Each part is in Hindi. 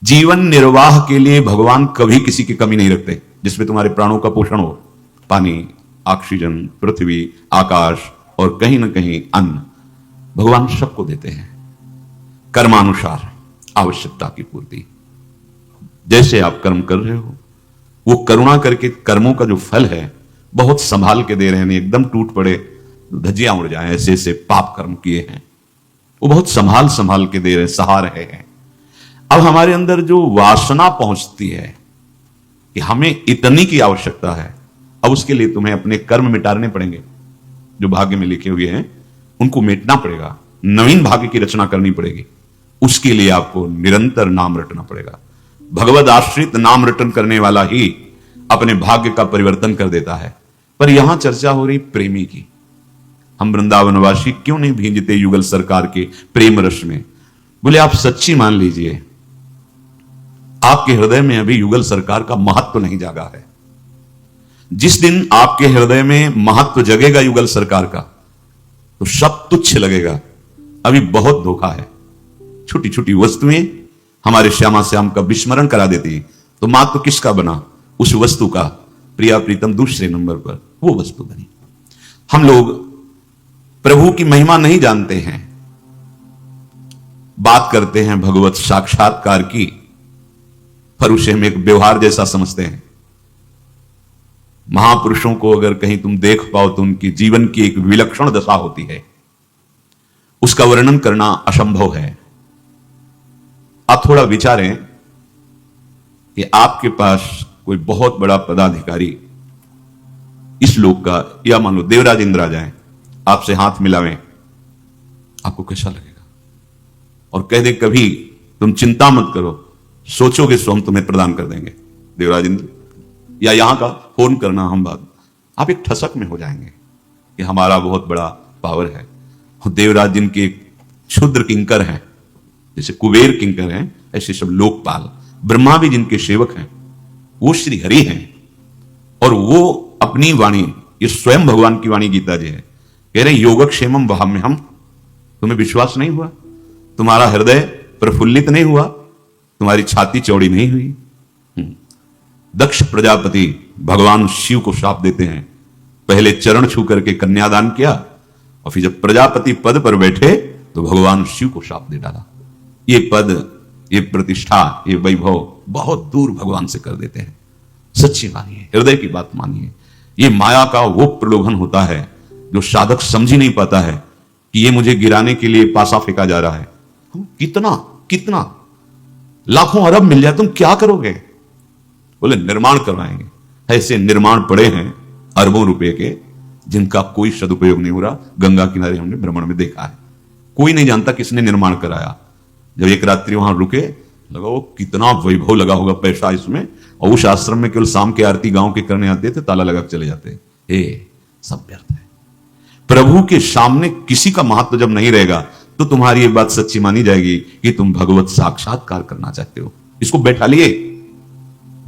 जीवन निर्वाह के लिए भगवान कभी किसी की कमी नहीं रखते। जिसमें तुम्हारे प्राणों का पोषण हो, पानी, ऑक्सीजन, पृथ्वी, आकाश और कहीं ना कहीं अन्न, भगवान सबको देते हैं कर्मानुसार आवश्यकता की पूर्ति। जैसे आप कर्म कर रहे हो, वो करुणा करके कर्मों का जो फल है बहुत संभाल के दे रहे हैं, नहीं एकदम टूट पड़े धज्जियां उड़ जाए, ऐसे ऐसे पाप कर्म किए हैं, वो बहुत संभाल संभाल के दे रहे हैं, सहा रहे हैं। अब हमारे अंदर जो वासना पहुंचती है कि हमें इतनी की आवश्यकता है, अब उसके लिए तुम्हें अपने कर्म मिटाने पड़ेंगे, जो भाग्य में लिखे हुए हैं उनको मिटना पड़ेगा, नवीन भाग्य की रचना करनी पड़ेगी। उसके लिए आपको निरंतर नाम रटना पड़ेगा। भगवद आश्रित नाम रटन करने वाला ही अपने भाग्य का परिवर्तन कर देता है। पर यहां चर्चा हो रही प्रेमी की। हम वृंदावनवासी क्यों नहीं भींजते युगल सरकार के प्रेम रस में? बोले आप सच्ची मान लीजिए, आपके हृदय में अभी युगल सरकार का महत्व नहीं जागा है। जिस दिन आपके हृदय में महत्व जगेगा युगल सरकार का, तो सब तुच्छ लगेगा। अभी बहुत धोखा है, छोटी छोटी वस्तुएं हमारे श्यामा श्याम का विस्मरण करा देती, तो महत्व किसका बना? उस वस्तु का। प्रिया प्रीतम दूसरे नंबर पर वो वस्तु बनी। हम लोग प्रभु की महिमा नहीं जानते हैं, बात करते हैं भगवत साक्षात्कार की, पर उसे हम एक व्यवहार जैसा समझते हैं। महापुरुषों को अगर कहीं तुम देख पाओ तो उनकी जीवन की एक विलक्षण दशा होती है, उसका वर्णन करना असंभव है। आप थोड़ा विचारें कि आपके पास कोई बहुत बड़ा पदाधिकारी इस लोक का, या मान लो देवराज इंद्र जाए, आपसे हाथ मिलावें, आपको कैसा लगेगा? और कह दे कभी तुम चिंता मत करो, सोचोगे सो हम तुम्हें प्रदान कर देंगे देवराज इंद्र, या यहां का फोन करना हम बात, आप एक ठसक में हो जाएंगे कि हमारा बहुत बड़ा पावर है। देवराज जिनके एक क्षुद्र किंकर हैं, जैसे कुबेर किंकर हैं, ऐसे सब लोकपाल। ब्रह्मा भी जिनके सेवक हैं, वो श्री हरि हैं। और वो अपनी वाणी, ये स्वयं भगवान की वाणी गीता जी है, कह रहे योगक्षेमम वहाम्यहम्। तुम्हें विश्वास नहीं हुआ? तुम्हारा हृदय प्रफुल्लित नहीं हुआ? तुम्हारी छाती चौड़ी नहीं हुई? दक्ष प्रजापति भगवान शिव को शाप देते हैं, पहले चरण छू करके कन्यादान किया, और फिर जब प्रजापति पद पर बैठे तो भगवान शिव को शाप दे डाला। ये पद, ये प्रतिष्ठा, ये वैभव बहुत दूर भगवान से कर देते हैं। सच्ची मानिए, हृदय की बात मानिए। ये माया का वो प्रलोभन होता है जो साधक समझ ही नहीं पाता है कि ये मुझे गिराने के लिए पासा फेंका जा रहा है। कितना कितना लाखों अरब मिल जाए, तुम क्या करोगे? बोले निर्माण करवाएंगे। ऐसे निर्माण पड़े हैं अरबों रुपए के, जिनका कोई सदुपयोग नहीं हो रहा। गंगा किनारे हमने भ्रमण में देखा है, कोई नहीं जानता किसने निर्माण कराया। जब एक रात्रि वहां रुके, लगा वो कितना वैभव लगा होगा पैसा इसमें, और उस आश्रम में केवल शाम की आरती गांव के करने आते थे, ताला लगा के चले जाते। सब व्यर्थ है। प्रभु के सामने किसी का महत्व जब नहीं रहेगा, तो तुम्हारी ये बात सच्ची मानी जाएगी कि तुम भगवत साक्षात्कार करना चाहते हो। इसको बैठा लिए,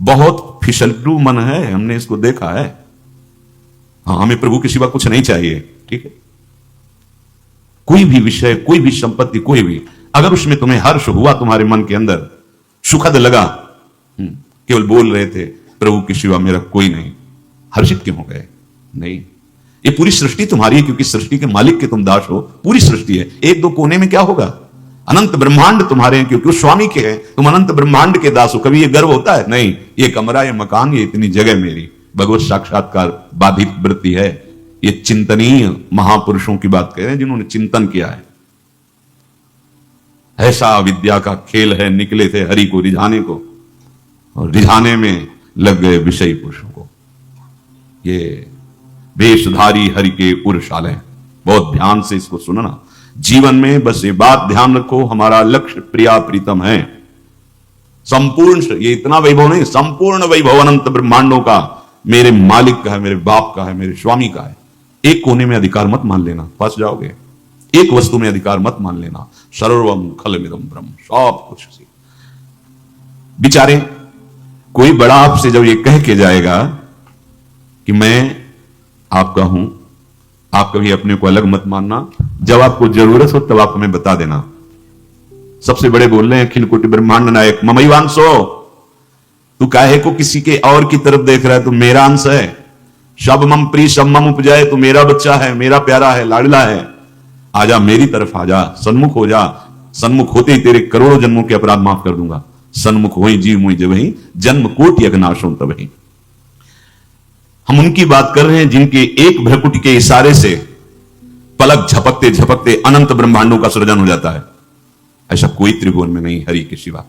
बहुत फिसलटू मन है, हमने इसको देखा है। हाँ, हमें प्रभु के सिवा कुछ नहीं चाहिए, ठीक है। कोई भी विषय, कोई भी संपत्ति, कोई भी, अगर उसमें तुम्हें हर्ष हुआ, तुम्हारे मन के अंदर सुखद लगा, केवल बोल रहे थे प्रभु के सिवा मेरा कोई नहीं, हर्षित क्यों हो गए? नहीं, ये पूरी सृष्टि तुम्हारी है, क्योंकि सृष्टि के मालिक के तुम दास हो। पूरी सृष्टि है, एक दो कोने में क्या होगा? अनंत ब्रह्मांड तुम्हारे हैं, क्योंकि वो स्वामी के हैं। तुम अनंत ब्रह्मांड के दास हो। कभी ये गर्व होता है? नहीं। ये कमरा, ये मकान, ये इतनी जगह मेरी। भगवत साक्षात्कार बाधित वृत्ति है। ये चिंतनीय महापुरुषों की बात कह रहे हैं, जिन्होंने चिंतन किया है। ऐसा विद्या का खेल है, निकले थे हरि को रिझाने को, और रिझाने में लग गए विषयी पुरुषों को। ये वेशधारी हरि के उर्शाले। बहुत ध्यान से इसको सुनना। जीवन में बस ये बात ध्यान रखो, हमारा लक्ष्य प्रिया प्रीतम है। संपूर्ण, ये इतना वैभव नहीं, संपूर्ण वैभव अनंत ब्रह्मांडों का मेरे मालिक का है, मेरे बाप का है, मेरे स्वामी का है। एक कोने में अधिकार मत मान लेना, फंस जाओगे। एक वस्तु में अधिकार मत मान लेना। सर्वम खलमिदं ब्रह्म, सब कुछ उसी। बिचारे कोई बड़ा आपसे जब ये कह के जाएगा कि मैं आपका हूं, आप कभी अपने को अलग मत मानना, जब आपको जरूरत हो तब आप हमें बता देना, सबसे बड़े बोल रहे हैं अखिल कोटि ब्रह्मांड नायक ममैवांशो, तू काहे को किसी के और की तरफ देख रहा है? तू मेरा अंश है। शब मम प्री सब मम उपजाए, तू मेरा बच्चा है, मेरा प्यारा है, लाडला है। आजा मेरी तरफ आजा, सन्मुख हो जा। सन्मुख होते ही तेरे करोड़ों जन्मों के अपराध माफ कर दूंगा। सन्मुख होई जीव मुई जब वही, जन्म कोटि अगनाश हो तब ही। हम उनकी बात कर रहे हैं जिनके एक भ्रकुटी के इशारे से पलक झपकते झपकते अनंत ब्रह्मांडों का सृजन हो जाता है। ऐसा कोई त्रिभुवन में नहीं हरि के सिवा,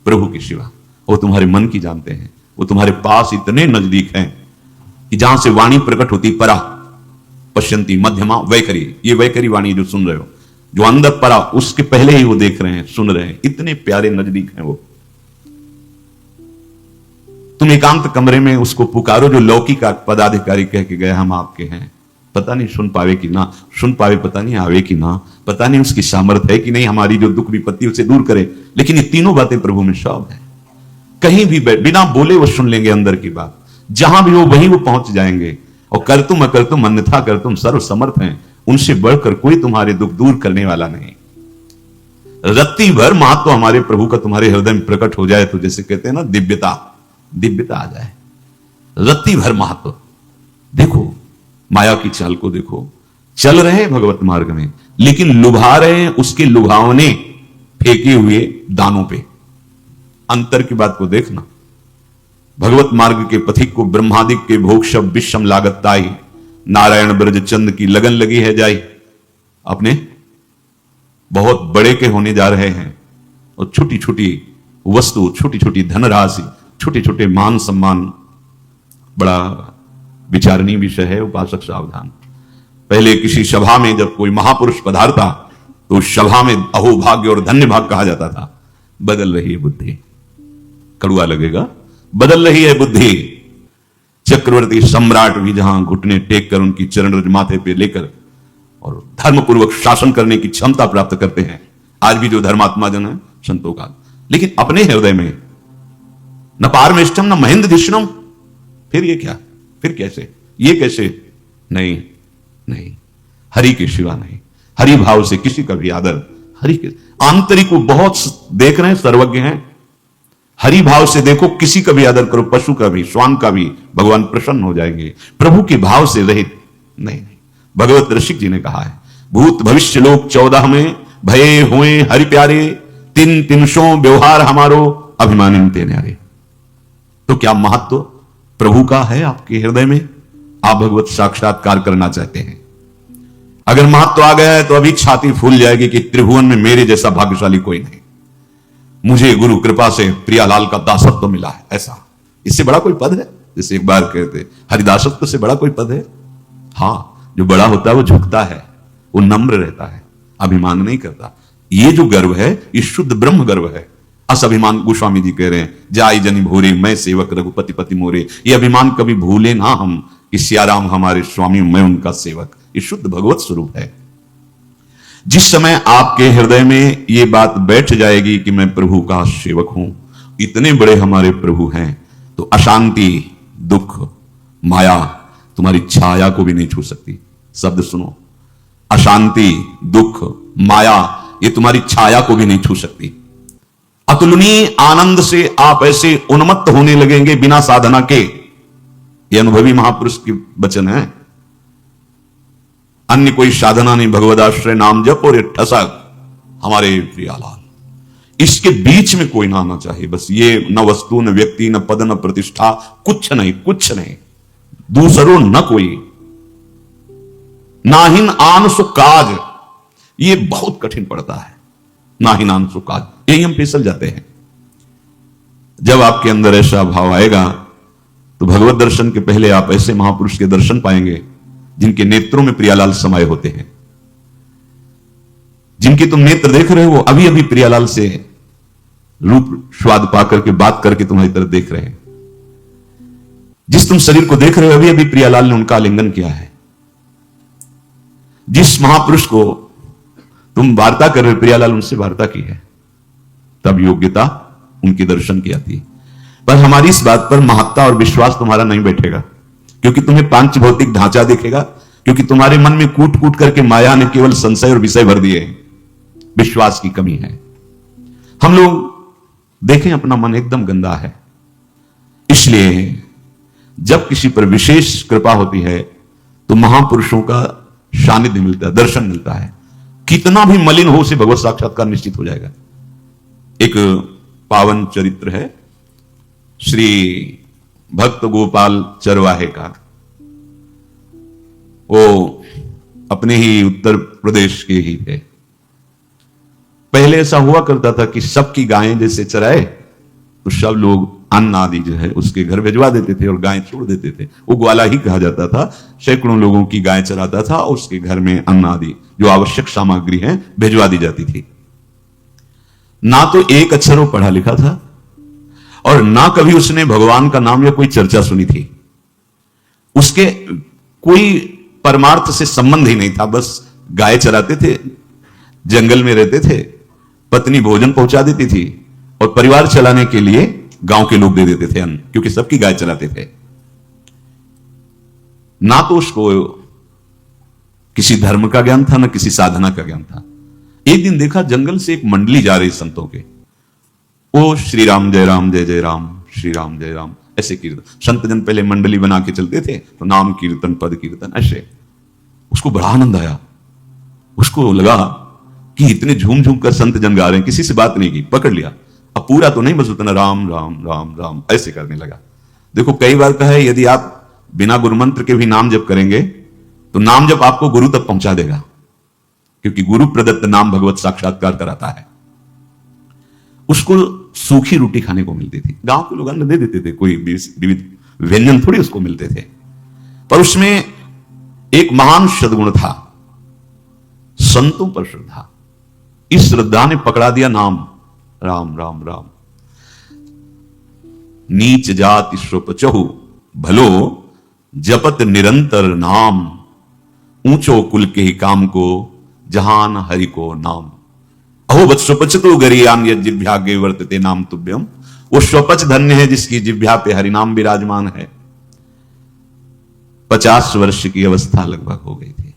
प्रभु के सिवा। वो तुम्हारे मन की जानते हैं, वो तुम्हारे पास इतने नजदीक हैं कि जहां से वाणी प्रकट होती, परा पश्यंती मध्यमा वैखरी, ये वैखरी वाणी जो सुन रहे हो, जो अंदर परा, उसके पहले ही वो देख रहे हैं, सुन रहे हैं। इतने प्यारे नजदीक हैं वो। तुम एकांत कमरे में उसको पुकारो जो लौकिक पदाधिकारी कह के गए हम आपके हैं। पता नहीं सुन पावे कि ना सुन पावे, पता नहीं आवे कि ना, पता नहीं उसकी सामर्थ्य है कि नहीं हमारी जो दुख विपत्ति उसे दूर करे। लेकिन ये तीनों बातें प्रभु में सब है। कहीं भी बिना बोले वो सुन लेंगे अंदर की बात। जहां भी हो वहीं वो पहुंच जाएंगे। और कर तुम अकर तुम अन्यथा कर तुम सर्व समर्थ हैं। उनसे बढ़कर कोई तुम्हारे दुख दूर करने वाला नहीं। रत्ती भर महत्व हमारे प्रभु का तुम्हारे हृदय में प्रकट हो जाए तो जैसे कहते हैं ना, दिव्यता दिव्यता आ जाए। रत्ती भर महत्व देखो, माया की चाल को देखो। चल रहे हैं भगवत मार्ग में, लेकिन लुभा रहे हैं उसके लुभावने फेंके हुए दानों पे। अंतर की बात को देखना। भगवत मार्ग के पथिक को ब्रह्मादिक के भोग शब विषम लागत ताई, नारायण ब्रज चंद की लगन लगी है जाई। अपने बहुत बड़े के होने जा रहे हैं और छोटी छोटी वस्तु, छोटी छोटी धनराशि, छोटे छोटे मान सम्मान, बड़ा विचारणीय विषय है। उपासक सावधान। पहले किसी सभा में जब कोई महापुरुष पधारता तो उस सभा में अहो भाग्य और धन्य भाग कहा जाता था। बदल रही है बुद्धि, कड़ुआ लगेगा, बदल रही है बुद्धि। चक्रवर्ती सम्राट भी जहां घुटने टेक कर उनकी चरण रज माथे पे लेकर और धर्मपूर्वक शासन करने की क्षमता प्राप्त करते हैं, आज भी जो धर्मात्मा जन है संतों का, लेकिन अपने हृदय में न पारमेष्टम न महेंद्र धिष्णम। फिर ये क्या, फिर कैसे, ये कैसे? नहीं नहीं, हरि के सिवा नहीं। हरि भाव से किसी का भी आदर, हरि के आंतरिक को बहुत देख रहे हैं, सर्वज्ञ हैं। हरि भाव से देखो, किसी का भी आदर करो, पशु का भी, श्वान का भी, भगवान प्रसन्न हो जाएंगे। प्रभु के भाव से रहित नहीं। भगवत ऋषिक जी ने कहा है, भूत भविष्य लोक 14 में भये हुए हरि प्यारे, तिन तिनसों व्यवहार हमारो अभिमानिन ते न्यारे। तो क्या महत्व प्रभु का है आपके हृदय में? आप भगवत साक्षात्कार करना चाहते हैं, अगर महत्व आ गया है तो अभी छाती फूल जाएगी कि त्रिभुवन में मेरे जैसा भाग्यशाली कोई नहीं। मुझे गुरु कृपा से प्रियालाल का दासत्व मिला है। ऐसा, इससे बड़ा कोई पद है? जैसे एक बार कहते, हरिदासत्व से बड़ा कोई पद है? हाँ, जो बड़ा होता है वो झुकता है, वो नम्र रहता है, अभिमान नहीं करता। ये जो गर्व है, ये शुद्ध ब्रह्म गर्व है। असभिमान, गोस्वामी जी कह रहे हैं, जाई जनी भोरे मैं सेवक रघुपति पति मोरे। ये अभिमान कभी भूले ना हम कि सियाराम हमारे स्वामी, मैं उनका सेवक। ये शुद्ध भगवत स्वरूप है। जिस समय आपके हृदय में ये बात बैठ जाएगी कि मैं प्रभु का सेवक हूं, इतने बड़े हमारे प्रभु हैं, तो अशांति, दुख, माया तुम्हारी छाया को भी नहीं छू सकती। शब्द सुनो, अशांति, दुख, माया ये तुम्हारी छाया को भी नहीं छू सकती। अतुलनीय आनंद से आप ऐसे उन्मत्त होने लगेंगे बिना साधना के। ये अनुभवी महापुरुष की वचन है। अन्य कोई साधना नहीं, भगवदाश्रय नाम जप और ये ठसक हमारे प्रियालाल। इसके बीच में कोई ना आना चाहिए। बस ये न वस्तु, न व्यक्ति, न पद, न प्रतिष्ठा, कुछ नहीं, कुछ नहीं, दूसरों न कोई, नाहिन आन सो काज। ये बहुत कठिन पड़ता है, नाहिन आन सो काज, यही हम फिसल जाते हैं। जब आपके अंदर ऐसा भाव आएगा तो भगवत दर्शन के पहले आप ऐसे महापुरुष के दर्शन पाएंगे जिनके नेत्रों में प्रियालाल समाये होते हैं। जिनके तुम नेत्र देख रहे हो अभी अभी प्रियालाल से रूप स्वाद पाकर के बात करके तुम्हारी तरफ देख रहे हैं। जिस तुम शरीर को देख रहे हो अभी अभी प्रियालाल ने उनका आलिंगन किया है। जिस महापुरुष को तुम वार्ता कर रहे हो प्रियालाल उनसे वार्ता की है, तब योग्यता उनके दर्शन की आती है। पर हमारी इस बात पर महत्ता और विश्वास तुम्हारा नहीं बैठेगा, क्योंकि तुम्हें पांच भौतिक ढांचा दिखेगा, क्योंकि तुम्हारे मन में कूट कूट करके माया ने केवल संशय और विषय भर दिए हैं। विश्वास की कमी है। हम लोग देखें अपना मन एकदम गंदा है, इसलिए जब किसी पर विशेष कृपा होती है तो महापुरुषों का सानिध्य मिलता है, दर्शन मिलता है। कितना भी मलिन हो उसे भगवत साक्षात्कार निश्चित हो जाएगा। एक पावन चरित्र है श्री भक्त गोपाल चरवाहे का। वो अपने ही उत्तर प्रदेश के ही थे। पहले ऐसा हुआ करता था कि सबकी गायें जैसे चराए तो सब लोग अन्न आदि जो है उसके घर भिजवा देते थे और गायें छोड़ देते थे। वो ग्वाला ही कहा जाता था। सैकड़ों लोगों की गायें चराता था और उसके घर में अन्न आदि जो आवश्यक सामग्री है भिजवा दी जाती थी। ना तो एक अक्षर वो पढ़ा लिखा था और ना कभी उसने भगवान का नाम या कोई चर्चा सुनी थी। उसके कोई परमार्थ से संबंध ही नहीं था। बस गाय चराते थे, जंगल में रहते थे, पत्नी भोजन पहुंचा देती थी और परिवार चलाने के लिए गांव के लोग दे देते थे अन्न, क्योंकि सबकी गाय चलाते थे। ना तो उसको किसी धर्म का ज्ञान था, ना किसी साधना का ज्ञान था। एक दिन देखा जंगल से एक मंडली जा रही संतों के। वो श्री राम जय राम जय जय राम, श्री राम जय राम ऐसे कीर्तन। संत जन पहले मंडली बना के चलते थे तो नाम कीर्तन पद कीर्तन ऐसे। उसको बड़ा आनंद आया। उसको लगा कि इतने झूम झूम कर संत जन गा रहे हैं, किसी से बात नहीं की, पकड़ लिया। अब पूरा तो नहीं, बस उतना राम राम राम राम ऐसे करने लगा। देखो कई बार कहा है यदि आप बिना गुरु मंत्र के भी नाम जप करेंगे तो नाम जप आपको गुरु तक पहुंचा देगा, क्योंकि गुरु प्रदत्त नाम भगवत साक्षात्कार कराता है। उसको सूखी रोटी खाने को मिलती थी। गांव के लोग अन्न दे देते थे, कोई विविध व्यंजन थोड़ी उसको मिलते थे, पर उसमें एक महान सद्गुण था, संतों पर श्रद्धा। इस श्रद्धा ने पकड़ा दिया नाम राम राम राम। नीच जाति स्वपचहु भलो जपत निरंतर नाम, ऊंचो कुल के ही काम को जहान हरि को नाम। अहो बत स्वपचतो गरियान यद जिह्वागे वर्तते नाम तुभ्यम। वो स्वपच धन्य है जिसकी जिह्वा पे हरिनाम विराजमान है। 50 वर्ष की अवस्था लगभग हो गई थी।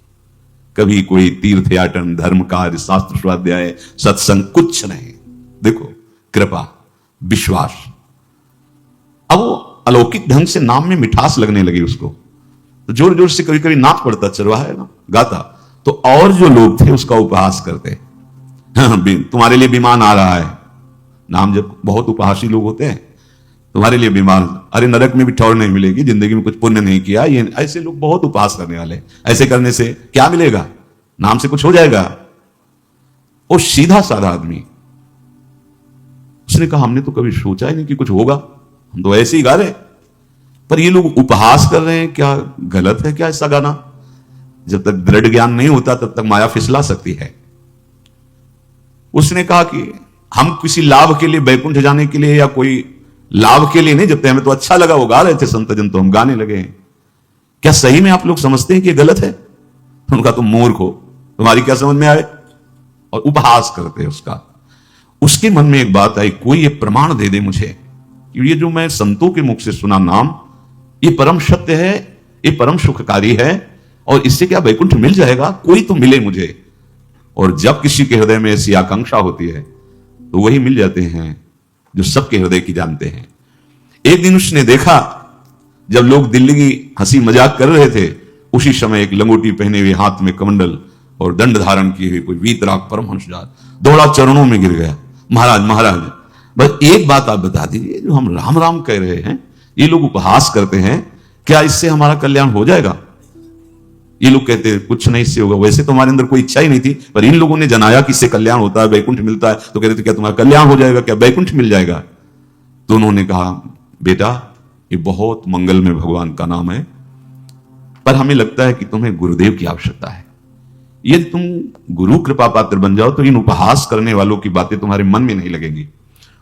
कभी कोई तीर्थ याटन, धर्म कार्य, शास्त्र स्वाध्याय, सत्संग कुछ नहीं। देखो कृपा, विश्वास। अब वो अलौकिक ढंग से नाम में मिठास लगने लगी उसको, तो जोर जोर से कभी कभी नाच पड़ता, चरवाहा है ना, गाता, तो और जो लोग थे उसका उपहास करते। तुम्हारे लिए विमान आ रहा है, नाम जब बहुत उपहासी लोग होते हैं, तुम्हारे लिए विमान, अरे नरक में भी ठौर नहीं मिलेगी, जिंदगी में कुछ पुण्य नहीं किया, ये ऐसे लोग बहुत उपहास करने वाले। ऐसे करने से क्या मिलेगा, नाम से कुछ हो जाएगा। वो सीधा साधा आदमी, उसने कहा हमने तो कभी सोचा ही नहीं कि कुछ होगा, हम तो ऐसे ही गा रहे, पर ये लोग उपहास कर रहे हैं, क्या गलत है क्या ऐसा गाना? जब तक दृढ़ ज्ञान नहीं होता तब तक माया फिसला सकती है। उसने कहा कि हम किसी लाभ के लिए, बैकुंठ जाने के लिए या कोई लाभ के लिए नहीं जपते, हमें तो अच्छा लगा, वो गा रहे थे संत जन तो हम गाने लगे हैं। क्या सही में आप लोग समझते हैं कि गलत है? उनका तुम मूर्ख हो, तुम्हारी क्या समझ में आए? और उपहास करते उसका। उसके मन में एक बात आई, कोई ये प्रमाण दे दे मुझे कि ये जो मैं संतों के मुख से सुना नाम, ये परम सत्य है, ये परम सुखकारी है, और इससे क्या बैकुंठ मिल जाएगा? कोई तो मिले मुझे। और जब किसी के हृदय में ऐसी आकांक्षा होती है तो वही मिल जाते हैं जो सबके हृदय की जानते हैं। एक दिन उसने देखा जब लोग दिल्ली की हंसी मजाक कर रहे थे, उसी समय एक लंगोटी पहने हुए, हाथ में कमंडल और दंड धारण किए हुए कोई वीतराग परमहंस दौड़ा, चरणों में गिर गया। महाराज महाराज, बस एक बात आप बता दीजिए, जो हम राम राम कह रहे हैं, ये लोग उपहास करते हैं, क्या इससे हमारा कल्याण हो जाएगा? ये लोग कहते हैं कुछ नहीं इससे होगा। वैसे तो हमारे अंदर कोई इच्छा ही नहीं थी, पर इन लोगों ने जनाया कि इससे कल्याण होता है, बैकुंठ मिलता है, तो कहते थे क्या तुम्हारा कल्याण हो जाएगा, क्या बैकुंठ मिल जाएगा? तो उन्होंने कहा बेटा ये बहुत मंगल में भगवान का नाम है, पर हमें लगता है कि तुम्हें गुरुदेव की आवश्यकता है। यदि तुम गुरु कृपा पात्र बन जाओ तो इन उपहास करने वालों की बातें तुम्हारे मन में नहीं लगेंगी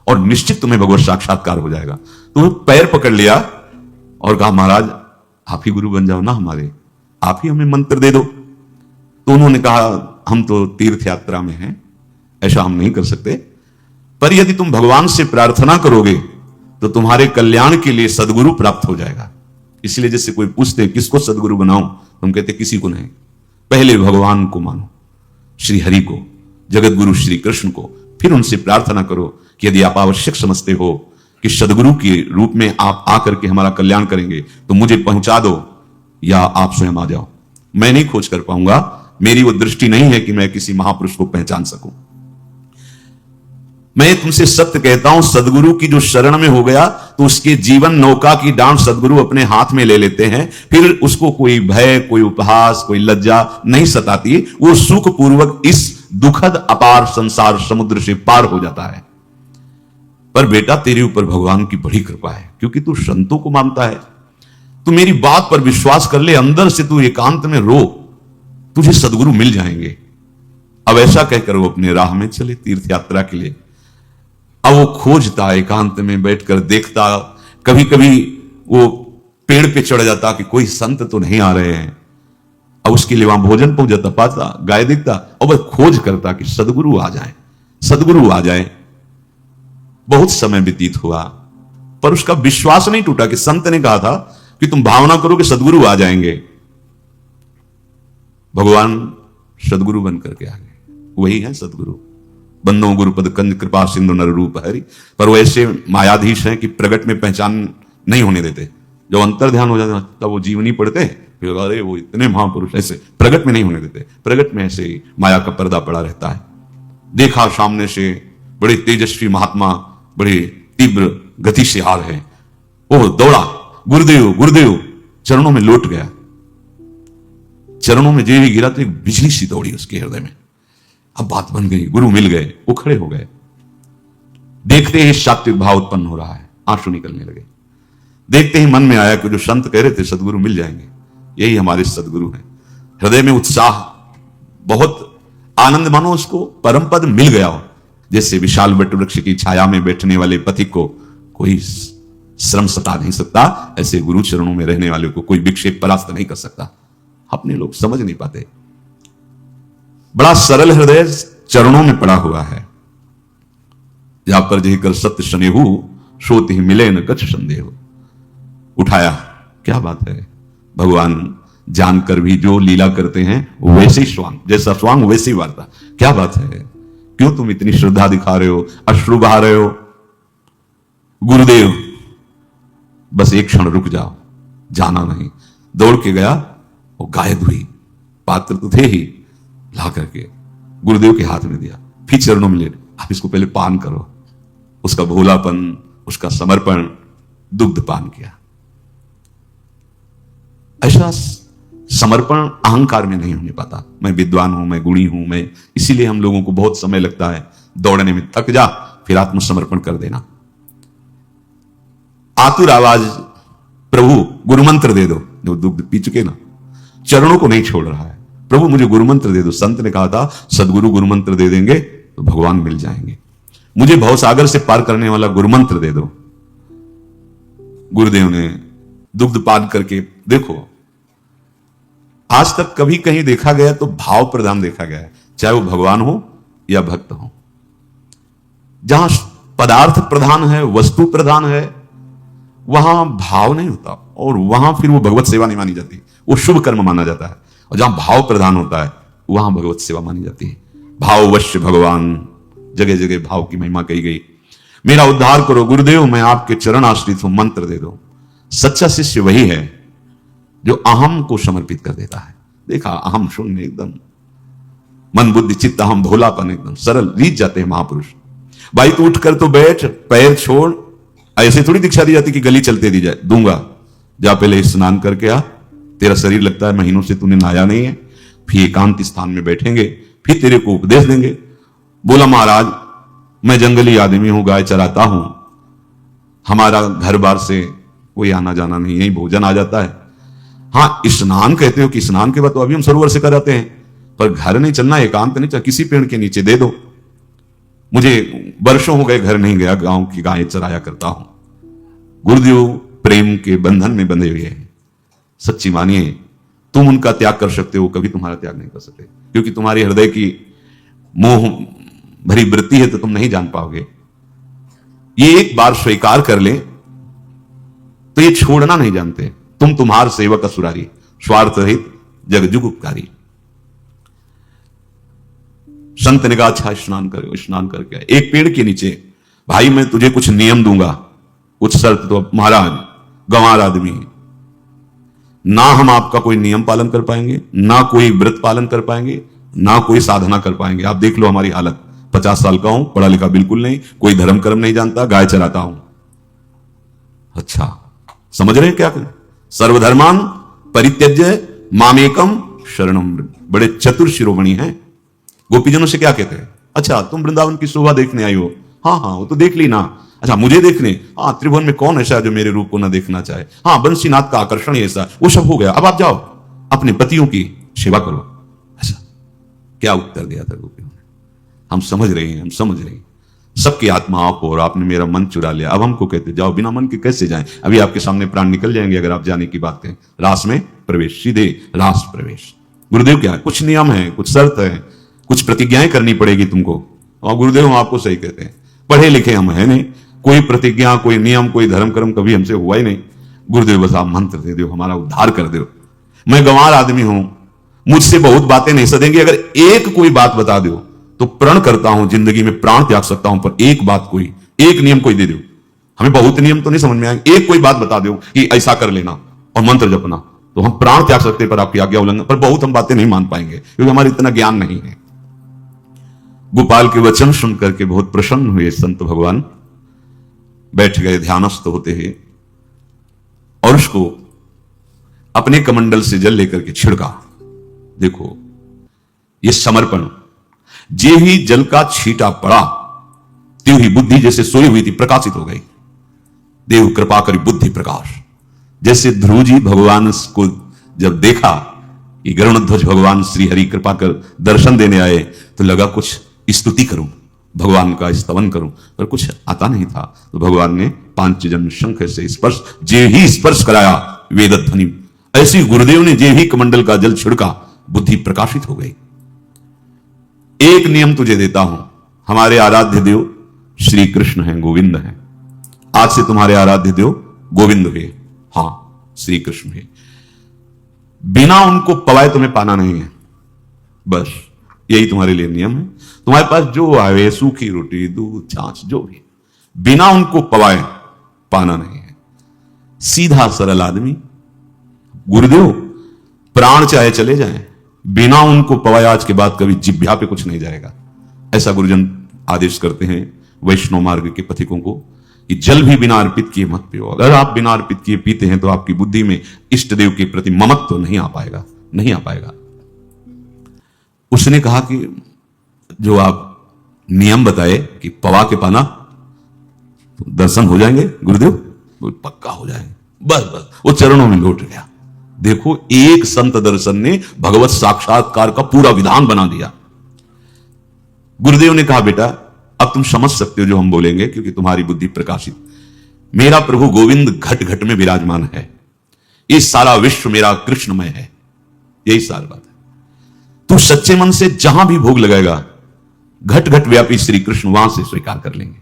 और निश्चित तुम्हें भगवत साक्षात्कार हो जाएगा। तो पैर पकड़ लिया और कहा महाराज आप ही गुरु बन जाओ ना हमारे, आप ही हमें मंत्र दे दो। तो उन्होंने कहा हम तो तीर्थ यात्रा में हैं, ऐसा हम नहीं कर सकते, पर यदि तुम भगवान से प्रार्थना करोगे तो तुम्हारे कल्याण के लिए सदगुरु प्राप्त हो जाएगा। इसलिए जैसे कोई पूछते किसको सदगुरु बनाऊं, तुम कहते किसी को नहीं, पहले भगवान को मानो, श्री हरि को, जगत गुरु श्री कृष्ण को, फिर उनसे प्रार्थना करो कि यदि आप आवश्यक समझते हो कि सदगुरु के रूप में आप आकर के हमारा कल्याण करेंगे तो मुझे पहुंचा दो, या आप स्वयं आ जाओ। मैं नहीं खोज कर पाऊंगा, मेरी वो दृष्टि नहीं है कि मैं किसी महापुरुष को पहचान सकूं। मैं तुमसे सत्य कहता हूं, सदगुरु की जो शरण में हो गया तो उसके जीवन नौका की डांट सदगुरु अपने हाथ में ले लेते हैं। फिर उसको कोई भय, कोई उपहास, कोई लज्जा नहीं सताती। वो सुखपूर्वक इस दुखद अपार संसार समुद्र से पार हो जाता है। पर बेटा, तेरे ऊपर भगवान की बड़ी कृपा है, क्योंकि तू संतों को मानता है। तू मेरी बात पर विश्वास कर ले, अंदर से तू एकांत में रो, तुझे सदगुरु मिल जाएंगे। अब ऐसा कहकर वो अपने राह में चले तीर्थ यात्रा के लिए। अब वो खोजता, एकांत में बैठकर देखता, कभी कभी वो पेड़ पे चढ़ जाता कि कोई संत तो नहीं आ रहे हैं। अब उसके लिए वहां भोजन पहुंच जाता, पाता, गाय दिखता, और बस खोज करता कि सदगुरु आ जाए, सदगुरु आ जाए। बहुत समय व्यतीत हुआ, पर उसका विश्वास नहीं टूटा कि संत ने कहा था कि तुम भावना करो कि सदगुरु आ जाएंगे। भगवान सदगुरु बन करके आ गए। वही है सदगुरु। बंदो गुरुपद कंज कृपा सिंधु नर रूप हरि। पर वो ऐसे मायाधीश हैं कि प्रगट में पहचान नहीं होने देते। जब अंतर ध्यान हो जाता तब वो जीवनी पढ़ते, फिर अरे वो इतने महापुरुष, ऐसे प्रगट में नहीं होने देते। प्रगट में ऐसे ही माया का पर्दा पड़ा रहता है। देखा सामने से बड़े तेजस्वी महात्मा बड़े तीव्र गति से आ रहे हैं। वो दौड़ा, गुरुदेव गुरुदेव, चरणों में लौट गया। चरणों में जे भी गिरा तो एक बिजली सी दौड़ी उसके हृदय में। अब बात बन गई, गुरु मिल गए, वो खड़े हो गए। देखते ही सात्विक भाव उत्पन्न हो रहा है, आंसू निकलने लगे। देखते ही मन में आया कि जो संत कह रहे थे सदगुरु मिल जाएंगे, यही हमारे सदगुरु हैं। हृदय में उत्साह, बहुत आनंद, मानो उसको परम पद मिल गया हो। जैसे विशाल वट वृक्ष की छाया में बैठने वाले पथिक को कोई श्रम सता नहीं सकता, ऐसे गुरु चरणों में रहने वाले को कोई विक्षेप परास्त नहीं कर सकता। अपने लोग समझ नहीं पाते। बड़ा सरल हृदय चरणों में पड़ा हुआ है। जहां पर जही कर सत्य स्नेहु, सोत ही मिले न कछ संदेह। उठाया, क्या बात है। भगवान जानकर भी जो लीला करते हैं वैसे ही स्वांग, जैसा स्वांग वैसी वार्ता। क्या बात है, क्यों तुम इतनी श्रद्धा दिखा रहे हो, अश्रु बहा रहे हो। गुरुदेव बस एक क्षण रुक जाओ, जाना नहीं। दौड़ के गया, वो गायब हुई। पात्र तो थे ही, ला करके गुरुदेव के हाथ में दिया। फिर चरणों में ले, आप इसको पहले पान करो। उसका भोलापन, उसका समर्पण, दुग्ध पान किया। ऐसा समर्पण अहंकार में नहीं होने पाता। मैं विद्वान हूं, मैं गुणी हूं, मैं, इसीलिए हम लोगों को बहुत समय लगता है दौड़ने में। थक जा, फिर आत्मसमर्पण कर देना। आतुर आवाज, प्रभु गुरुमंत्र दे दो। जो दुग्ध पी चुके ना, चरणों को नहीं छोड़ रहा है, प्रभु मुझे गुरुमंत्र दे दो। संत ने कहा था सदगुरु गुरुमंत्र दे देंगे तो भगवान मिल जाएंगे। मुझे भवसागर से पार करने वाला गुरुमंत्र दे दो। गुरुदेव ने दुग्ध पान करके, देखो आज तक कभी कहीं देखा गया तो भाव प्रधान देखा गया है, चाहे वो भगवान हो या भक्त हो। जहां पदार्थ प्रधान है, वस्तु प्रधान है, वहां भाव नहीं होता, और वहां फिर वो भगवत सेवा नहीं मानी जाती, वो शुभ कर्म माना जाता है। और जहां भाव प्रधान होता है वहां भगवत सेवा मानी जाती है। भाववश्य भगवान, जगह जगह भाव की महिमा कही गई। मेरा उद्धार करो गुरुदेव, मैं आपके चरण आश्रित हूं, मंत्र दे दो। सच्चा शिष्य वही है जो अहम को समर्पित कर देता है। देखा, अहम शून्य, एकदम मन बुद्धि चित्त अहम, भोलापन, एकदम सरल, रीत जाते हैं महापुरुष। भाई तू उठकर तो बैठ, पैर छोड़। ऐसे थोड़ी दीक्षा दी जाती कि गली चलते दी जाए, दूंगा। जा पहले स्नान करके आ, तेरा शरीर लगता है महीनों से तूने नहाया नहीं है। फिर एकांत स्थान में बैठेंगे, फिर तेरे को उपदेश देंगे। बोला महाराज मैं जंगली आदमी हूं, गाय चराता हूं, हमारा घर बार से कोई आना जाना नहीं, यही भोजन आ जाता है। हाँ, स्नान कहते हो कि स्नान के बाद तो अभी हम सरोवर से कराते हैं, पर घर नहीं चलना, एकांत नहीं चलना, किसी पेड़ के नीचे दे दो। मुझे वर्षों हो गए घर नहीं गया, गांव की गायें चराया करता हूं। गुरुदेव प्रेम के बंधन में बंधे हुए हैं। सच्ची मानिए, तुम उनका त्याग कर सकते हो, कभी तुम्हारा त्याग नहीं कर सकते, क्योंकि तुम्हारे हृदय की मोह भरी वृत्ति है तो तुम नहीं जान पाओगे। ये एक बार स्वीकार कर ले तो ये छोड़ना नहीं जानते। तुम तुम्हार सेवक असुरारी, स्वार्थ रहित जग जुग उपकारी। संत ने कहा अच्छा स्नान करो। स्नान करके आए। एक पेड़ के नीचे, भाई मैं तुझे कुछ नियम दूंगा, कुछ शर्त। तो महाराज गंवार आदमी है, ना हम आपका कोई नियम पालन कर पाएंगे, ना कोई व्रत पालन कर पाएंगे, ना कोई साधना कर पाएंगे। आप देख लो हमारी हालत, 50 साल का हूं, पढ़ा लिखा बिल्कुल नहीं, कोई धर्म कर्म नहीं जानता, गाय चराता हूं। अच्छा समझ रहे हैं क्या करें? सर्वधर्मान परित्यज्य मामेकम शरणम। बड़े चतुर शिरोमणि हैं। गोपीजनों से क्या कहते हैं? अच्छा तुम वृंदावन की शोभा देखने आई हो? हाँ हाँ वो तो देख ली ना। अच्छा मुझे देखने? हाँ त्रिभुवन में कौन ऐसा है जो मेरे रूप को ना देखना चाहे? हाँ बंसीनाथ का आकर्षण ही ऐसा, वो सब हो गया, अब आप जाओ अपने पतियों की सेवा करो। ऐसा क्या उत्तर दिया था गोपियों ने? हम समझ रहे हैं, हम समझ रहे हैं। सबकी आत्मा आप हो और आपने मेरा मन चुरा लिया। अब हमको कहते जाओ, बिना मन के कैसे जाएं? अभी आपके सामने प्राण निकल जाएंगे अगर आप जाने की बात करें। रास में प्रवेश, सीधे रास प्रवेश। गुरुदेव क्या है? कुछ नियम है, कुछ शर्त है, कुछ प्रतिज्ञाएं करनी पड़ेगी तुमको। और गुरुदेव हम आपको सही कहते हैं, पढ़े लिखे हम है नहीं, कोई प्रतिज्ञा, कोई नियम, कोई धर्म कर्म कभी हमसे हुआ ही नहीं। गुरुदेव बस आप मंत्र दे दो, हमारा उद्धार कर दो। मैं गंवार आदमी हूं, मुझसे बहुत बातें नहीं सदेंगी, अगर एक कोई बात बता दो तो प्रण करता हूं जिंदगी में प्राण त्याग सकता हूं, पर एक बात, कोई एक नियम कोई दे दो। हमें बहुत नियम तो नहीं समझ में आएंगे, एक कोई बात बता दो कि ऐसा कर लेना और मंत्र जपना, तो हम प्राण त्याग सकते पर आपकी आज्ञा उल्लंघन, पर बहुत हम बातें नहीं मान पाएंगे क्योंकि हमारे इतना ज्ञान नहीं है। गोपाल के वचन सुन करके बहुत प्रसन्न हुए संत भगवान, बैठ गए ध्यानस्थ होते हैं और उसको अपने कमंडल से जल लेकर के छिड़का। देखो ये समर्पण। जे ही जल का छींटा पड़ा त्यों ही बुद्धि जैसे सोई हुई थी प्रकाशित हो गई। देव कृपा करी बुद्धि प्रकाश। जैसे ध्रुव जी भगवान को जब देखा कि गरुड़ध्वज भगवान श्री हरि कृपा कर दर्शन देने आए तो लगा कुछ स्तुति करूं, भगवान का स्तवन करूं, पर कुछ आता नहीं था। तो भगवान ने पांचजन्य शंख से स्पर्श, जे ही स्पर्श कराया वेद ध्वनि, ऐसी गुरुदेव ने जे ही कमंडल का जल छिड़का बुद्धि प्रकाशित हो गई। एक नियम तुझे देता हूं, हमारे आराध्य देव श्री कृष्ण हैं, गोविंद हैं। आज से तुम्हारे आराध्य देव गोविंद हुए, हां श्री कृष्ण हुए। बिना उनको पवाए तुम्हें पाना नहीं है, बस यही तुम्हारे लिए नियम है। तुम्हारे पास जो आवे, सूखी रोटी, दूध, छाछ, जो भी, बिना उनको पवाए पाना नहीं है। सीधा सरल आदमी। गुरुदेव प्राण चाहे चले जाएं, बिना उनको पवाए आज के बाद कभी जिह्वा पे कुछ नहीं जाएगा। ऐसा गुरुजन आदेश करते हैं वैष्णव मार्ग के पथिकों को कि जल भी बिना अर्पित किए मत पियो। अगर आप बिना अर्पित किए पीते हैं तो आपकी बुद्धि में इष्ट देव के प्रति ममत्व तो नहीं आ पाएगा, नहीं आ पाएगा। उसने कहा कि जो आप नियम बताए कि पवा के पाना तो दर्शन हो जाएंगे गुरुदेव, वो पक्का हो जाएंगे, बस बस वो चरणों में लौट गया। देखो एक संत दर्शन ने भगवत साक्षात्कार का पूरा विधान बना दिया। गुरुदेव ने कहा बेटा अब तुम समझ सकते हो जो हम बोलेंगे क्योंकि तुम्हारी बुद्धि प्रकाशित। मेरा प्रभु गोविंद घट घट में विराजमान है, ये सारा विश्व मेरा कृष्णमय है, यही सारी बात है। तू सच्चे मन से जहां भी भोग लगाएगा घट घट व्यापी श्री कृष्ण वहां से स्वीकार कर लेंगे।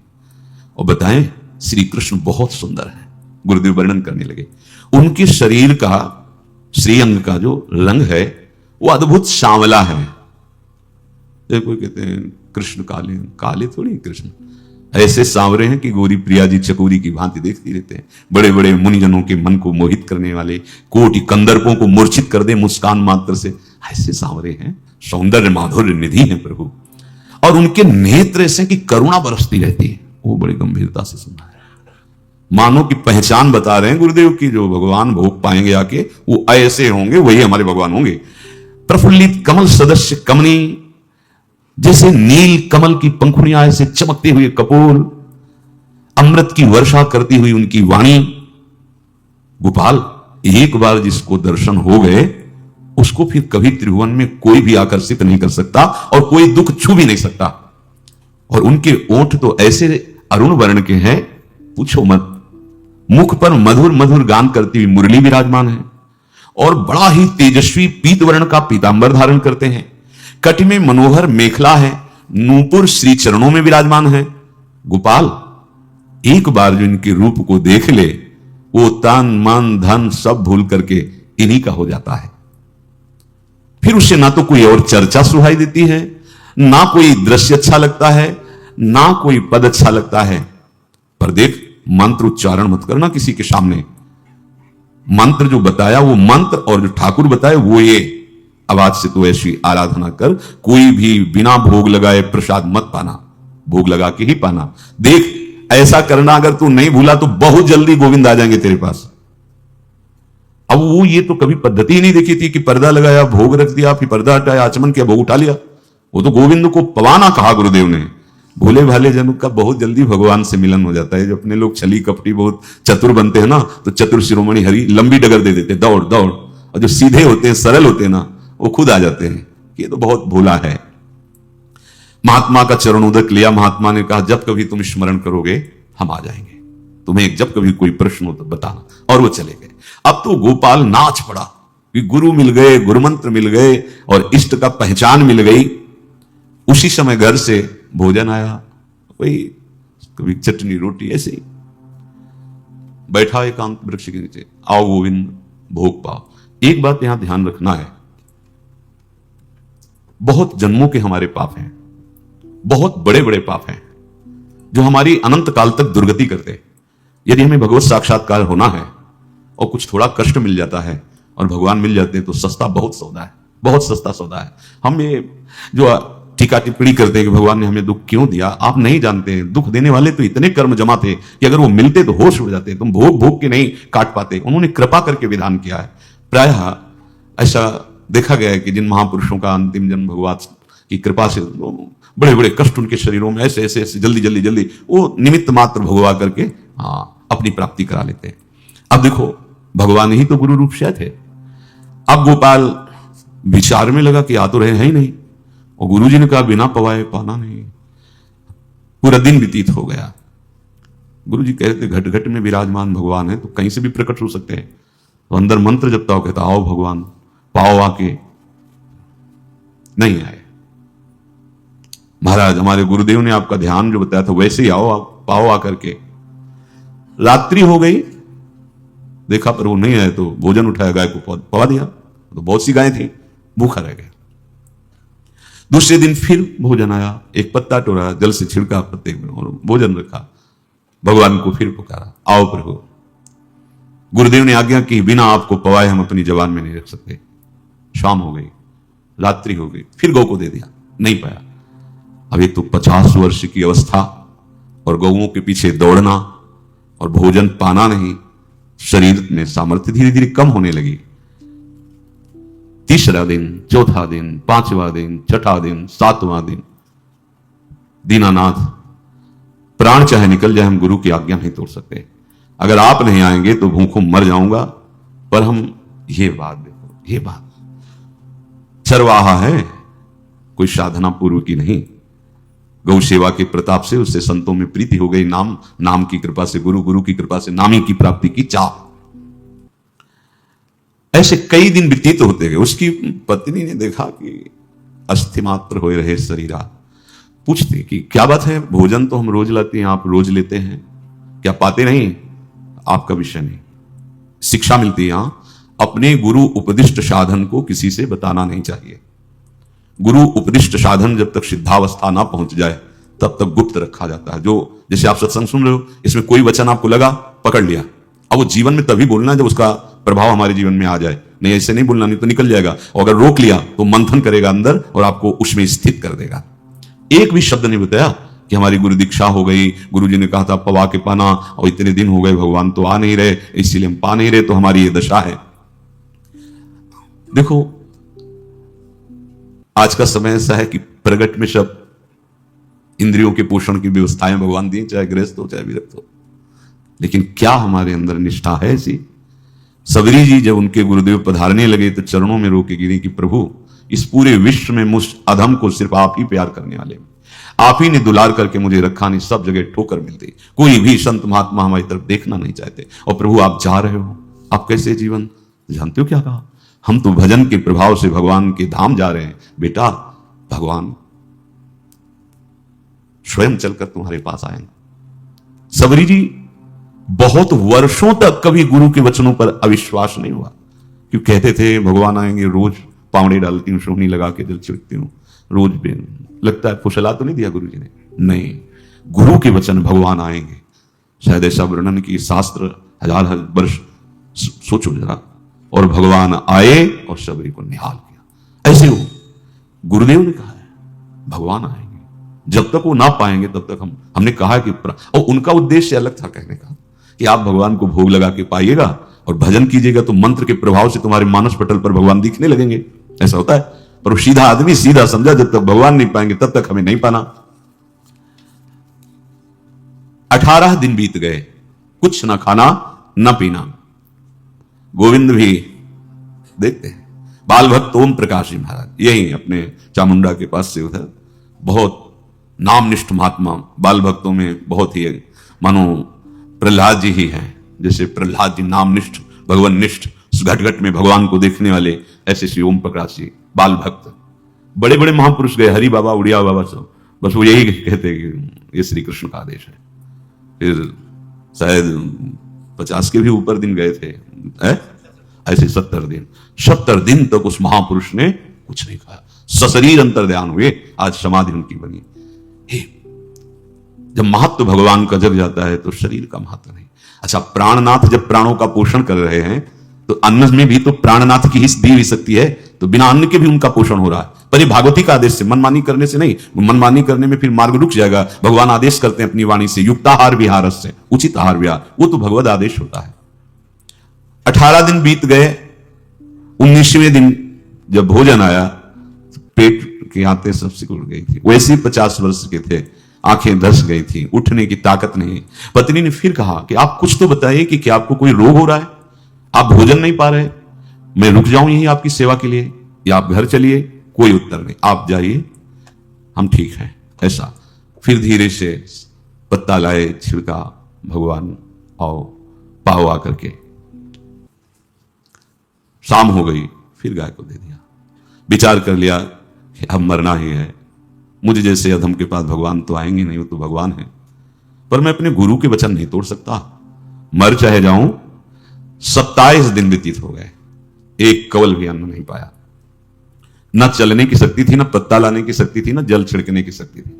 और बताएं श्री कृष्ण बहुत सुंदर है। गुरुदेव वर्णन करने लगे उनके शरीर का, श्रीअंग का जो रंग है वो अद्भुत सांवला है। देखो कहते हैं कृष्ण काले, काले थोड़ी कृष्ण ऐसे सांवरे हैं कि गौरी प्रिया जी चकोरी की भांति देखती रहते हैं। बड़े बड़े मुनिजनों के मन को मोहित करने वाले, कोटि कंदर्पों को मूर्छित कर दे मुस्कान मात्र से, ऐसे सांवरे हैं। सौंदर्य माधुर्य निधि है प्रभु। और उनके नेत्र ऐसे कि करुणा बरसती रहती है। वो बड़ी गंभीरता से सुना है, मानो की पहचान बता रहे हैं गुरुदेव की। जो भगवान भोग पाएंगे आके वो ऐसे होंगे, वही हमारे भगवान होंगे। प्रफुल्लित कमल सदस्य कमनी, जैसे नील कमल की पंखुड़ियां ऐसे चमकते हुए कपोल, अमृत की वर्षा करती हुई उनकी वाणी। गोपाल एक बार जिसको दर्शन हो गए उसको फिर कभी त्रिभुवन में कोई भी आकर्षित नहीं कर सकता और कोई दुख छू भी नहीं सकता। और उनके ओंठ तो ऐसे अरुण वर्ण के हैं पूछो मत। मुख पर मधुर मधुर गान करती हुई मुरली विराजमान है और बड़ा ही तेजस्वी पीत वर्ण का पीतांबर धारण करते हैं। कट में मनोहर मेखला है, नूपुर श्री चरणों में विराजमान है। गोपाल एक बार जो इनके रूप को देख ले वो तन मन धन सब भूल करके इन्हीं का हो जाता है। फिर उसे ना तो कोई और चर्चा सुहाई देती है, ना कोई दृश्य अच्छा लगता है, ना कोई पद अच्छा लगता है। पर देख, मंत्र उच्चारण मत करना किसी के सामने। मंत्र जो बताया वो मंत्र, और जो ठाकुर बताए वो ये, अब आज से तो ऐसी आराधना कर, कोई भी बिना भोग लगाए प्रसाद मत पाना, भोग लगा के ही पाना। देख, ऐसा करना अगर तू नहीं भूला तो बहुत जल्दी गोविंद आ जाएंगे तेरे पास। अब वो ये तो कभी पद्धति ही नहीं देखी थी कि पर्दा लगाया, भोग रख दिया, फिर पर्दा हटाया, आचमन किया, भोग उठा लिया। वो तो गोविंद को पवाना कहा गुरुदेव ने। भोले भाले जनों का बहुत जल्दी भगवान से मिलन हो जाता है। जो अपने लोग छली कपटी बहुत चतुर बनते हैं ना, तो चतुर शिरोमणि हरि लंबी डगर दे देते, दौड़ दौड़। और जो सीधे होते हैं, सरल होते हैं ना, वो खुद आ जाते हैं कि ये तो बहुत भोला है। महात्मा का चरणोदक लिया। महात्मा ने कहा जब कभी तुम स्मरण करोगे हम आ जाएंगे, तुम्हें जब कभी कोई प्रश्न हो तो बताना। और वो चले गए। अब तो गोपाल नाच पड़ा कि गुरु मिल गए, गुरुमंत्र मिल गए और इष्ट का पहचान मिल गई। उसी समय घर से भोजन आया, वही कभी चटनी रोटी, ऐसे ही बैठा एकांत वृक्ष के नीचे, आओ गोविंद भोग पाओ। एक बात यहां ध्यान रखना है, बहुत जन्मों के हमारे पाप हैं, बहुत बड़े बड़े पाप हैं जो हमारी अनंत काल तक दुर्गति करते। यदि हमें भगवत साक्षात्कार होना है और कुछ थोड़ा कष्ट मिल जाता है और भगवान मिल जाते हैं तो सस्ता बहुत सौदा है, बहुत सस्ता सौदा है। हम ये जो टीका टिप्पणी करते हैं कि भगवान ने हमें दुख क्यों दिया, आप नहीं जानते। दुख देने वाले तो इतने कर्म जमा थे कि अगर वो मिलते तो होश उड़ जाते, तुम भोग भोग के नहीं काट पाते। उन्होंने कृपा करके विधान किया है। प्रायः ऐसा देखा गया है कि जिन महापुरुषों का अंतिम जन्म भगवान की कृपा से, बड़े बड़े कष्ट उनके शरीरों में ऐसे ऐसे ऐसे जल्दी जल्दी जल्दी वो निमित्त मात्र भोगवा करके अपनी प्राप्ति करा लेते हैं। अब देखो, भगवान ही तो गुरु रूप से थे। अब गोपाल विचार में लगा कि आ तो रहे हैं ही नहीं, और गुरुजी ने कहा बिना पवाए पाना नहीं। पूरा दिन व्यतीत हो गया। गुरुजी कहते घट घट में विराजमान भगवान है तो कहीं से भी प्रकट हो सकते हैं। तो अंदर मंत्र जपता हो, कहता आओ भगवान पाओ आके, नहीं आए। महाराज हमारे गुरुदेव ने आपका ध्यान जो बताया था वैसे ही आओ, आप पाओ आकर के। रात्रि हो गई, देखा पर वो नहीं आए तो भोजन उठाया, गाय को पवा दिया। तो बहुत सी गायें थी, भूखा रह गया। दूसरे दिन फिर भोजन आया, एक पत्ता टोरा, जल से छिड़का प्रत्येक में और भोजन रखा। भगवान को फिर पुकारा, आओ प्रभु। गुरुदेव ने आज्ञा की बिना आपको पवाए हम अपनी जबान में नहीं रख सकते। शाम हो गई, रात्रि हो गई, फिर गौ को दे दिया, नहीं पाया। अब एक तो 50 वर्ष की अवस्था और गौओं के पीछे दौड़ना और भोजन पाना नहीं, शरीर में सामर्थ्य धीरे धीरे कम होने लगी। तीसरा दिन, चौथा दिन, पांचवा दिन, छठा दिन, सातवां दिन, दीनानाथ प्राण चाहे निकल जाए हम गुरु की आज्ञा नहीं तोड़ सकते। अगर आप नहीं आएंगे तो भूखों मर जाऊंगा। पर हम ये बात देखो, ये बात चरवाहा है, कोई साधना पूर्व की नहीं। गौ सेवा के प्रताप से उससे संतों में प्रीति हो गई, नाम की कृपा से, गुरु की कृपा से नामी की प्राप्ति की चाह। ऐसे कई दिन व्यतीत होते गए। उसकी पत्नी ने देखा कि अस्थि मात्र हो रहे शरीरा। पूछती कि क्या बात है, भोजन तो हम रोज लाते हैं, आप रोज लेते हैं, क्या पाते नहीं? आपका विषय नहीं। शिक्षा मिलती है यहां, अपने गुरु उपदिष्ट साधन को किसी से बताना नहीं चाहिए। गुरु उपदिष्ट साधन जब तक सिद्धावस्था ना पहुंच जाए तब तक गुप्त रखा जाता है। जो जैसे आप सत्संग सुन रहे हो, इसमें कोई वचन आपको लगा, पकड़ लिया, अब वो जीवन में तभी बोलना है जब उसका प्रभाव हमारे जीवन में आ जाए। नहीं ऐसे नहीं बोलना, नहीं तो निकल जाएगा। और अगर रोक लिया तो मंथन करेगा अंदर और आपको उसमें स्थित कर देगा। एक भी शब्द नहीं बताया कि हमारी गुरु दीक्षा हो गई, गुरुजी ने कहा था पवा के पाना, और इतने दिन हो गए भगवान तो आ नहीं रहे, इसीलिए हम पा नहीं रहे, तो हमारी ये दशा है। देखो आज का समय ऐसा है कि प्रगट में सब इंद्रियों के पोषण की व्यवस्थाएं भगवान दी, चाहे गृहस्थ हो चाहे विरक्त हो, लेकिन क्या हमारे अंदर निष्ठा है ऐसी? सबरी जी जब उनके गुरुदेव पधारने लगे तो चरणों में रो के गिरी कि प्रभु इस पूरे विश्व में मुझ अधम को सिर्फ आप ही प्यार करने वाले, आप ही ने दुलार करके मुझे रखा, नहीं सब जगह ठोकर मिलती, कोई भी संत महात्मा हमारी तरफ देखना नहीं चाहते। और प्रभु आप जा रहे हो, आप कैसे जीवन जानते हो क्या कहा? हम तो भजन के प्रभाव से भगवान के धाम जा रहे हैं। बेटा भगवान स्वयं चलकर तुम्हारे पास आएंगे। सबरी जी बहुत वर्षों तक कभी गुरु के वचनों पर अविश्वास नहीं हुआ, क्यों कहते थे भगवान आएंगे, रोज पावड़े डालती हूं, सोहनी लगा के जल छिड़कती हूं, रोज भी लगता है फुसला तो नहीं दिया गुरु जी ने, नहीं, गुरु के वचन भगवान आएंगे। शायद ऐसा वर्णन की शास्त्र हजार वर्ष सोचो जरा, और भगवान आए और शबरी को निहाल किया। ऐसे हो गुरुदेव ने कहा है भगवान आएंगे, जब तक वो ना पाएंगे तब तक हमने कहा कि और उनका उद्देश्य अलग था कहने का कि आप भगवान को भोग लगा के पाइएगा और भजन कीजिएगा तो मंत्र के प्रभाव से तुम्हारे मानस पटल पर भगवान दिखने लगेंगे, ऐसा होता है। पर सीधा आदमी सीधा समझा जब तक भगवान नहीं पाएंगे तब तक हमें नहीं पाना। 18 दिन बीत गए, कुछ ना खाना ना पीना। गोविंद भी देखते हैं, बाल भक्त ओम प्रकाश जी महाराज यही अपने चामुंडा के पास से उधर बहुत नामनिष्ठ महात्मा, बाल भक्तों में बहुत ही मानो प्रहलाद जी ही हैं। जैसे प्रहलाद जी नामनिष्ठ भगवान-निष्ठ, घट घट में भगवान को देखने वाले, ऐसे श्री ओम प्रकाश जी बाल भक्त। बड़े बड़े महापुरुष गए, हरि बाबा, उड़िया बाबा, सब बस वो यही कहते कि ये श्री कृष्ण का आदेश है। फिर शायद 50 के भी ऊपर दिन गए थे, ऐसे 70 दिन तक उस महापुरुष ने कुछ नहीं खाया, सशरीर अंतर्ध्यान हुए। आज समाधि उनकी बनी। जब महत्व भगवान का जग जाता है तो शरीर का महत्व नहीं। अच्छा, प्राणनाथ जब प्राणों का पोषण कर रहे हैं तो अन्न में भी तो प्राणनाथ की हिस्स दी हुई शक्ति है, तो बिना अन्न के भी उनका पोषण हो रहा है। पर ये भागवती का आदेश से, मनमानी करने से नहीं। मनमानी करने में फिर मार्ग रुक जाएगा। भगवान आदेश करते हैं अपनी वाणी से, युक्ताहार विहार से, उचित आहार विहार, वो तो भगवत आदेश होता है। 18 दिन बीत गए, 19वें दिन जब भोजन आया तो पेट के आते सब सिकुड़ गई थी। वैसे ही 50 वर्ष के थे, आंखें धस गई थी, उठने की ताकत नहीं। पत्नी ने फिर कहा कि आप कुछ तो बताइए कि क्या आपको कोई रोग हो रहा है, आप भोजन नहीं पा रहे, मैं रुक जाऊं यही आपकी सेवा के लिए या आप घर चलिए। कोई उत्तर नहीं, आप जाइए, हम ठीक हैं, ऐसा। फिर धीरे से पत्ता लाए, छिड़का, भगवान आओ पाओ आकर के। शाम हो गई, फिर गाय को दे दिया। विचार कर लिया कि अब मरना ही है, मुझे जैसे अधम के पास भगवान तो आएंगे नहीं, वो तो भगवान है, पर मैं अपने गुरु के वचन नहीं तोड़ सकता, मर चाहे जाऊं। 27 दिन व्यतीत हो गए, एक कवल भी अन्न नहीं पाया। न चलने की शक्ति थी, न पत्ता लाने की शक्ति थी, न जल छिड़कने की शक्ति थी।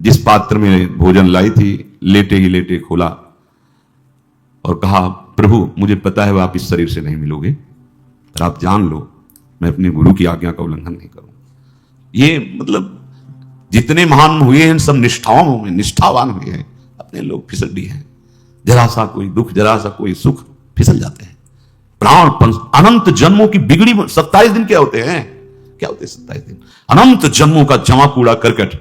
जिस पात्र में भोजन लाई थी, लेटे ही लेटे खोला और कहा, प्रभु मुझे पता है आप इस शरीर से नहीं मिलोगे, पर आप जान लो मैं अपने गुरु की आज्ञा का उल्लंघन नहीं करूं। ये मतलब जितने महान हुए हैं सब निष्ठाओं में निष्ठावान हुए हैं, अपने लोग फिसड्डी हैं। जरा सा कोई दुख, जरा सा कोई सुख, फिसल जाते हैं। प्राण अनंत जन्मों की बिगड़ी 27 दिन क्या होते हैं, क्या होते हैं 27 दिन? अनंत जन्मों का जमा कूड़ा करकट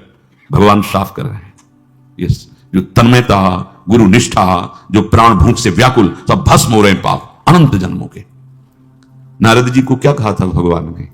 भगवान साफ कर रहे हैं। ये जो तन्मयता, गुरु निष्ठा, जो प्राण भूख से व्याकुल, सब भस्म हो रहे हैं पाप अनंत जन्मों के। नारद जी को क्या कहा था भगवान ने?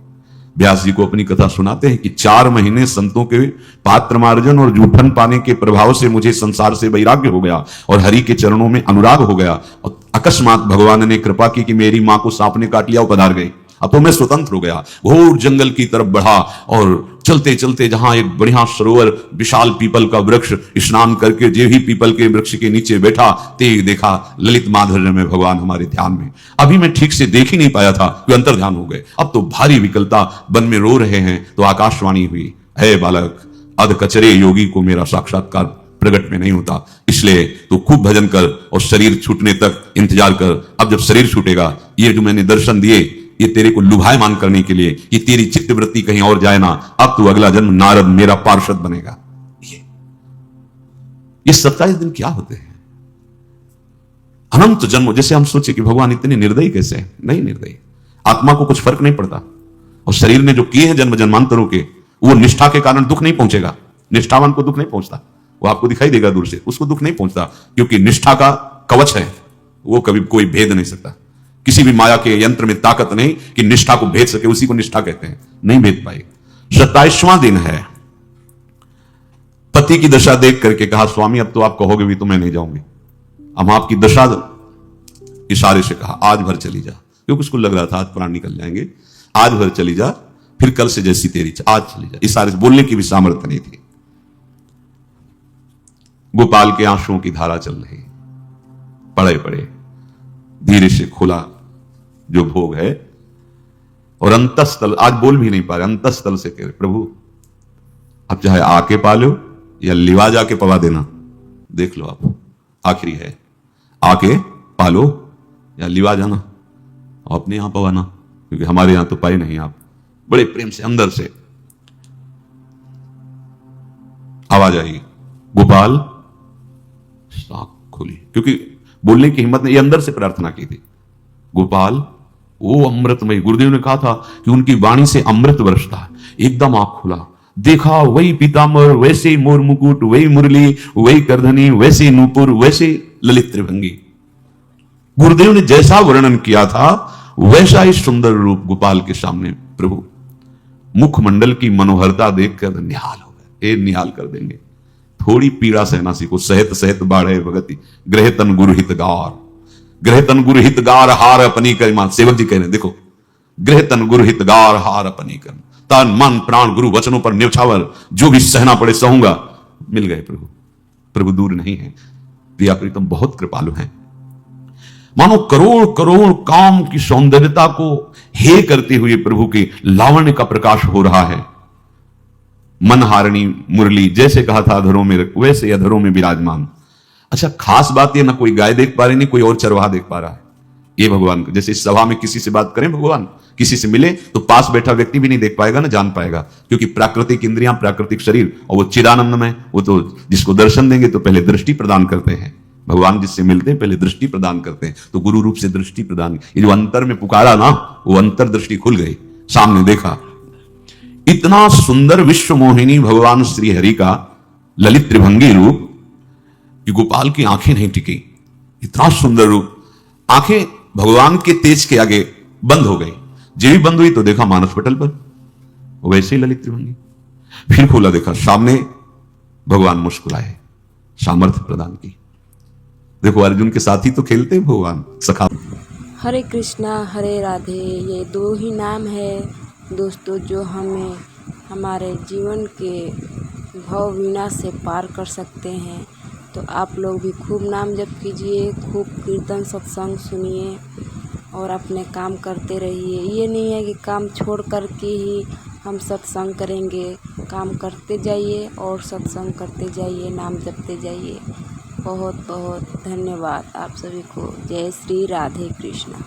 व्यास जी को अपनी कथा सुनाते हैं कि 4 महीने संतों के पात्र मार्जन और जूठन पाने के प्रभाव से मुझे संसार से वैराग्य हो गया और हरि के चरणों में अनुराग हो गया, और अकस्मात भगवान ने कृपा की कि मेरी मां को सांप ने काट लिया और पधार गई। अब तो मैं स्वतंत्र हो गया, घोर जंगल की तरफ बढ़ा और चलते चलते जहां एक बढ़िया सरोवर, विशाल पीपल का वृक्ष, स्नान करके जे ही पीपल के वृक्ष के नीचे बैठा, तेज देखा ललित माधुर्य में भगवान हमारे ध्यान में। अभी मैं ठीक से देख ही नहीं पाया था कि अंतर ध्यान हो गए। अब तो भारी विकलता, वन में रो रहे हैं तो आकाशवाणी हुई, हे बालक, अध कचरे योगी को मेरा साक्षात्कार प्रगट में नहीं होता, इसलिए तू खूब भजन कर और शरीर छूटने तक इंतजार कर। अब जब शरीर छूटेगा, ये जो मैंने दर्शन दिए ये तेरे को लुभायमान करने के लिए, कि तेरी चित्तवृत्ति कहीं और जाए ना। अब तू अगला जन्म नारद मेरा पार्षद बनेगा। ये 27 दिन क्या होते हैं? अनंत जन्म। जैसे हम सोचे कि भगवान इतने निर्दयी कैसे हैं? नहीं निर्दयी, आत्मा को कुछ फर्क नहीं पड़ता। और शरीर ने जो किए हैं जन्म जन्मांतरों के, वो निष्ठा के कारण दुख नहीं पहुंचेगा। निष्ठावान को दुख नहीं पहुंचता, वो आपको दिखाई देगा दूर से, उसको दुख नहीं पहुंचता, क्योंकि निष्ठा का कवच है, वो कभी कोई भेद नहीं सकता। किसी भी माया के यंत्र में ताकत नहीं कि निष्ठा को भेद सके, उसी को निष्ठा कहते हैं, नहीं भेद पाई। 27वां दिन है। पति की दशा देख करके कहा, स्वामी अब तो आप कहोगे भी तो मैं नहीं जाऊंगी। अब आपकी दशा, इशारे से कहा, आज भर चली जा, क्योंकि उसको लग रहा था आज प्राण निकल जाएंगे। आज भर चली जा, फिर कल से जैसी तेरी, आज चली जा। इशारे से बोलने की भी सामर्थ्य नहीं थी। गोपाल के आंसुओं की धारा चल रही, पड़े पड़े धीरे से खोला जो भोग है, और अंतस्थल, आज बोल भी नहीं पा रहे, अंतस्थल से कह रहे, प्रभु आप चाहे आके पालो या लिवा जाके पवा देना, देख लो आप, आखिरी है, आके पालो या लिवा जाना और अपने यहां पवाना, क्योंकि हमारे यहां तो पाए नहीं आप। बड़े प्रेम से अंदर से आवाज आई, गोपाल साख खोली, क्योंकि बोलने की हिम्मत नहीं, ये अंदर से प्रार्थना की थी। गोपाल वो अमृतमय, गुरुदेव ने कहा था कि उनकी वाणी से अमृत बरसता है। एकदम आंख खुला, देखा वही पीतांबर, वैसे ही मोर मुकुट, वही मुरली, वही करधनी, वैसे ही नूपुर, वैसे ही ललित त्रिभंगी। गुरुदेव ने जैसा वर्णन किया था वैसा ही सुंदर रूप गोपाल के सामने प्रभु। मुखमंडल की मनोहरता देखकर निहाल हो गए, ए निहाल कर देंगे। थोड़ी पीड़ा सहना सीखो, सहत सहत बाढ़े भगति, ग्रह तन गुरु हितगार, ग्रह तन गुरु हितगार हार अपनी कर। मान सेवक जी कह रहे हैं, देखो, ग्रह तन गुरु हितगार हार अपनी कर, तन मन प्राण गुरु वचनों पर न्यौछावर, जो भी सहना पड़े सहूंगा। मिल गए प्रभु, प्रभु दूर नहीं है, प्रिया प्रीतम बहुत कृपालु हैं। मानो करोड़ करोड़ काम की सौंदर्यता को हे करते हुए प्रभु के लावण्य का प्रकाश हो रहा है। मनहारिणी मुरली, जैसे कहा था अधरों में वैसे अधरों में विराजमान। अच्छा, खास बात ये, ना कोई गाय देख पा रही, नहीं कोई और चरवाहा देख पा रहा है। ये भगवान, जैसे इस सभा में किसी से बात करें, भगवान किसी से मिले तो पास बैठा व्यक्ति भी नहीं देख पाएगा ना जान पाएगा, क्योंकि प्राकृतिक इंद्रियां, प्राकृतिक शरीर, और वो चिदानंद में, वो तो जिसको दर्शन देंगे तो पहले दृष्टि प्रदान करते हैं। भगवान जिससे मिलते हैं पहले दृष्टि प्रदान करते हैं, तो गुरु रूप से दृष्टि प्रदान। ये जो अंतर में पुकारा ना, वो अंतर दृष्टि खुल गई, सामने देखा। इतना सुंदर विश्व मोहिनी भगवान श्री हरि का ललित त्रिभंगी रूप कि गोपाल की आंखें नहीं टिकी। इतना सुंदर रूप, आंखें भगवान के तेज के आगे बंद हो गई। जब भी बंद हुई तो देखा मानस पटल पर वैसे ही ललित त्रिभंगी। फिर खोला, देखा सामने भगवान मुस्कुराए, सामर्थ्य प्रदान की। देखो अर्जुन के साथ ही तो खेलते हैं भगवान, सखा। हरे कृष्णा हरे राधे, ये दो ही नाम है दोस्तों जो हमें हमारे जीवन के भव विनाश से पार कर सकते हैं। तो आप लोग भी खूब नाम जप कीजिए, खूब कीर्तन सत्संग सुनिए और अपने काम करते रहिए। ये नहीं है कि काम छोड़ कर के ही हम सत्संग करेंगे, काम करते जाइए और सत्संग करते जाइए, नाम जपते जाइए। बहुत बहुत धन्यवाद आप सभी को। जय श्री राधे कृष्णा।